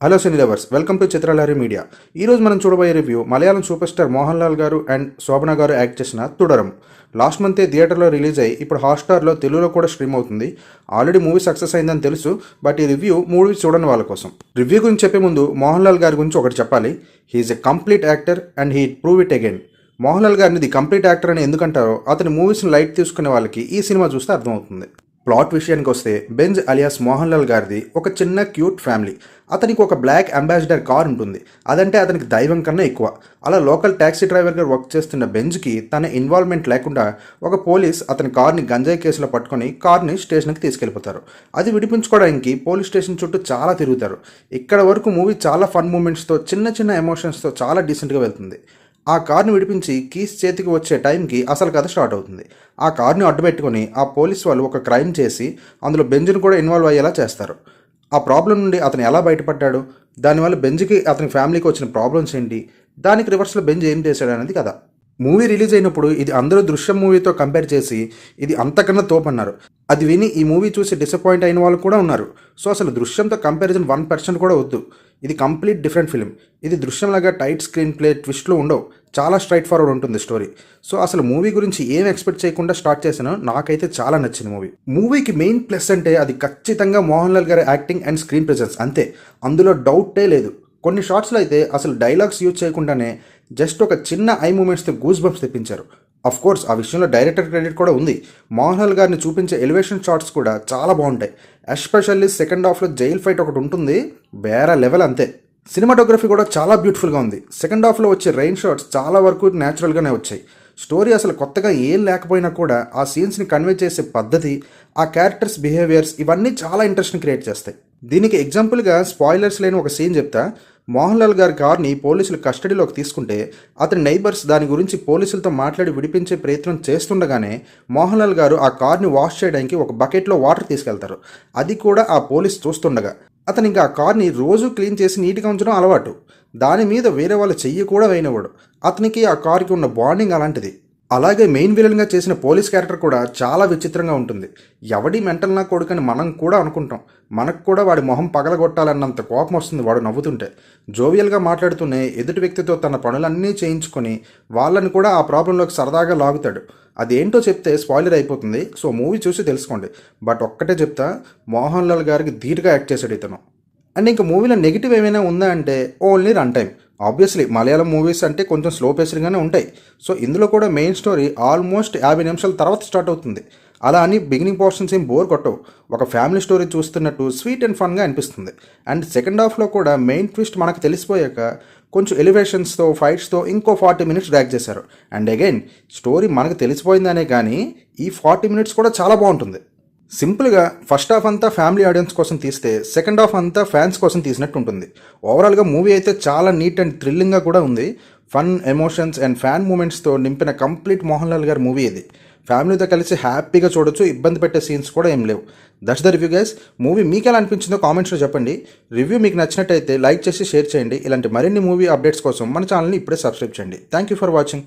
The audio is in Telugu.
Hello cine lovers, welcome to Chitralahari media. ఈరోజు మనం చూడబోయే review Malayalam super star Mohan Lal గారు అండ్ శోభన గారు యాక్ట్ చేసిన తుడరం. లాస్ట్ మంతే థియేటర్లో రిలీజ్ అయ్యి ఇప్పుడు హాట్స్టార్లో తెలుగులో కూడా స్ట్రీమ్ అవుతుంది. ఆల్రెడీ మూవీ సక్సెస్ అయిందని తెలుసు, బట్ ఈ రివ్యూ మూవీ చూడని వాళ్ళ కోసం. రివ్యూ గురించి చెప్పే ముందు మోహన్ లాల్ గారి గురించి ఒకటి చెప్పాలి. He is a complete actor and he prove it again. Mohan Lal గారిని ది కంప్లీట్ యాక్టర్ అని ఎందుకంటారో అతని మూవీస్ని లైట్ తీసుకునే వాళ్ళకి ఈ సినిమా చూస్తే అర్థమవుతుంది. ప్లాట్ విషయానికి వస్తే బెంజ్ అలియాస్ మోహన్ లాల్ గారిది ఒక చిన్న క్యూట్ ఫ్యామిలీ. అతనికి ఒక బ్లాక్ అంబాసిడర్ కార్ ఉంటుంది. అదంటే అతనికి దైవం కన్నా ఎక్కువ. అలా లోకల్ ట్యాక్సీ డ్రైవర్గా వర్క్ చేస్తున్న బెంజ్కి తన ఇన్వాల్వ్మెంట్ లేకుండా ఒక పోలీస్ అతని కార్ని గంజాయి కేసులో పట్టుకొని కార్ని స్టేషన్కి తీసుకెళ్ళిపోతారు. అది విడిపించుకోవడానికి పోలీస్ స్టేషన్ చుట్టూ చాలా తిరుగుతారు. ఇక్కడ వరకు మూవీ చాలా ఫన్ మూమెంట్స్తో, చిన్న చిన్న ఎమోషన్స్తో చాలా డీసెంట్గా వెళ్తుంది. ఆ కార్ని విడిపించి కీస్ చేతికి వచ్చే టైంకి అసలు కథ స్టార్ట్ అవుతుంది. ఆ కార్ని అడ్డుపెట్టుకొని ఆ పోలీస్ వాళ్ళు ఒక క్రైమ్ చేసి అందులో బెంజ్ను కూడా ఇన్వాల్వ్ అయ్యేలా చేస్తారు. ఆ ప్రాబ్లం నుండి అతను ఎలా బయటపడ్డాడు, దానివల్ల బెంజ్కి అతని ఫ్యామిలీకి వచ్చిన ప్రాబ్లమ్స్ ఏంటి, దానికి రివర్స్లో బెంజ్ ఏం చేశాడు అనేది కథ. మూవీ రిలీజ్ అయినప్పుడు ఇది అందరూ దృశ్యం మూవీతో కంపేర్ చేసి ఇది అంతకన్నా తోపన్నారు. అది విని ఈ మూవీ చూసి డిసప్పాయింట్ అయిన వాళ్ళు కూడా ఉన్నారు. సో అసలు దృశ్యంతో కంపారిజన్ 1% కూడా వద్దు. ఇది కంప్లీట్ డిఫరెంట్ ఫిలిం. ఇది దృశ్యంలాగా టైట్ స్క్రీన్ ప్లే, ట్విస్ట్లు ఉండవు. చాలా స్ట్రైట్ ఫార్వర్డ్ ఉంటుంది స్టోరీ. సో అసలు మూవీ గురించి ఏం ఎక్స్పెక్ట్ చేయకుండా స్టార్ట్ చేశానో నాకైతే చాలా నచ్చింది మూవీ. మూవీకి మెయిన్ ప్లస్ అంటే అది ఖచ్చితంగా మోహన్ లాల్ గారి యాక్టింగ్ అండ్ స్క్రీన్ ప్రెజెన్స్, అంతే. అందులో డౌటే లేదు. కొన్ని షార్ట్స్లో అయితే అసలు డైలాగ్స్ యూజ్ చేయకుండానే జస్ట్ ఒక చిన్న ఐ మూమెంట్స్తో గూస్ బంప్స్ తెప్పించారు. అఫ్ కోర్స్ ఆ విషయంలో డైరెక్టర్ క్రెడిట్ కూడా ఉంది. మోహన్ లాల్ గారిని చూపించే ఎలివేషన్ షాట్స్ కూడా చాలా బాగుంటాయి. ఎస్పెషల్లీ సెకండ్ హాఫ్లో జైల్ ఫైట్ ఒకటి ఉంటుంది, వేరే లెవెల్ అంతే. సినిమాటోగ్రఫీ కూడా చాలా బ్యూటిఫుల్గా ఉంది. సెకండ్ హాఫ్లో వచ్చే రెయిన్ షాట్స్ చాలా వరకు న్యాచురల్గానే వచ్చాయి. స్టోరీ అసలు కొత్తగా ఏం లేకపోయినా కూడా ఆ సీన్స్ని కన్వే చేసే పద్ధతి, ఆ క్యారెక్టర్స్ బిహేవియర్స్ ఇవన్నీ చాలా ఇంట్రెస్ట్ని క్రియేట్ చేస్తాయి. దీనికి ఎగ్జాంపుల్గా స్పాయిలర్స్ లేని ఒక సీన్ చెప్తా. మోహన్ లాల్ గారి కార్ని పోలీసులు కస్టడీలోకి తీసుకుంటే అతని నైబర్స్ దాని గురించి పోలీసులతో మాట్లాడి విడిపించే ప్రయత్నం చేస్తుండగానే మోహన్ లాల్ గారు ఆ కార్ని వాష్ చేయడానికి ఒక బకెట్లో వాటర్ తీసుకెళ్తారు. అది కూడా ఆ పోలీస్ చూస్తుండగా. అతను ఇంకా ఆ కార్ని రోజు క్లీన్ చేసి నీట్గా ఉంచడం అలవాటు. దాని మీద వేరే వాళ్ళ చెయ్యి కూడా వేయనివాడు. అతనికి ఆ కార్కి ఉన్న బాండింగ్ అలాంటిది. అలాగే మెయిన్ విలన్గా చేసిన పోలీస్ క్యారెక్టర్ కూడా చాలా విచిత్రంగా ఉంటుంది. ఎవడి మెంటల్ నా కొడుకని మనం కూడా అనుకుంటాం. మనకు కూడా వాడి మొహం పగలగొట్టాలన్నంత కోపం వస్తుంది వాడు నవ్వుతుంటే. జోవియల్గా మాట్లాడుతూనే ఎదుటి వ్యక్తితో తన పనులన్నీ చేయించుకొని వాళ్ళని కూడా ఆ ప్రాబ్లంలోకి సరదాగా లాగుతాడు. అదేంటో చెప్తే స్పాయిలర్ అయిపోతుంది. సో మూవీ చూసి తెలుసుకోండి. బట్ ఒక్కటే చెప్తా, మోహన్ లాల్ గారికి ధీటుగా యాక్ట్ చేశాడు ఇతను. అండ్ ఇంకా మూవీలో నెగిటివ్ ఏమైనా ఉందా అంటే only run time. Obviously Malayalam movies అంటే కొంచెం స్లో పేస్డ్గానే ఉంటాయి. సో ఇందులో కూడా మెయిన్ స్టోరీ ఆల్మోస్ట్ 50 నిమిషాల తర్వాత స్టార్ట్ అవుతుంది. అలా అని బిగినింగ్ పోర్షన్స్ ఏం బోర్ కొట్టవు. ఒక ఫ్యామిలీ స్టోరీ చూస్తున్నట్టు స్వీట్ అండ్ ఫన్గా అనిపిస్తుంది. అండ్ సెకండ్ హాఫ్లో కూడా మెయిన్ ట్విస్ట్ మనకు తెలిసిపోయాక కొంచెం ఎలివేషన్స్తో, ఫైట్స్తో ఇంకో 40 మినిట్స్ డ్రాగ్ చేశారు. అండ్ అగైన్ స్టోరీ మనకు తెలిసిపోయిందనే కానీ ఈ 40 మినిట్స్ కూడా చాలా బాగుంటుంది. సింపుల్గా ఫస్ట్ హాఫ్ అంతా ఫ్యామిలీ ఆడియన్స్ కోసం తీస్తే సెకండ్ హాఫ్ అంతా ఫ్యాన్స్ కోసం తీసినట్టు ఉంటుంది. ఓవరాల్గా మూవీ అయితే చాలా నీట్ అండ్ థ్రిల్లింగ్గా కూడా ఉంది. ఫన్, ఎమోషన్స్ అండ్ ఫ్యాన్ మూమెంట్స్తో నింపిన కంప్లీట్ మోహన్ లాల్ గారి మూవీ ఇది. ఫ్యామిలీతో కలిసి హ్యాపీగా చూడొచ్చు. ఇబ్బంది పెట్టే సీన్స్ కూడా ఏం లేవు. That's the review guys. Movie మీకు ఎలా అనిపించిందో కామెంట్స్లో చెప్పండి. రివ్యూ మీకు నచ్చినట్టయితే లైక్ చేసి షేర్ చేయండి. ఇలాంటి మరిన్ని మూవీ అప్డేట్స్ కోసం మన ఛానల్ని ఇప్పుడే సబ్స్క్రైబ్ చేయండి. Thank you for watching.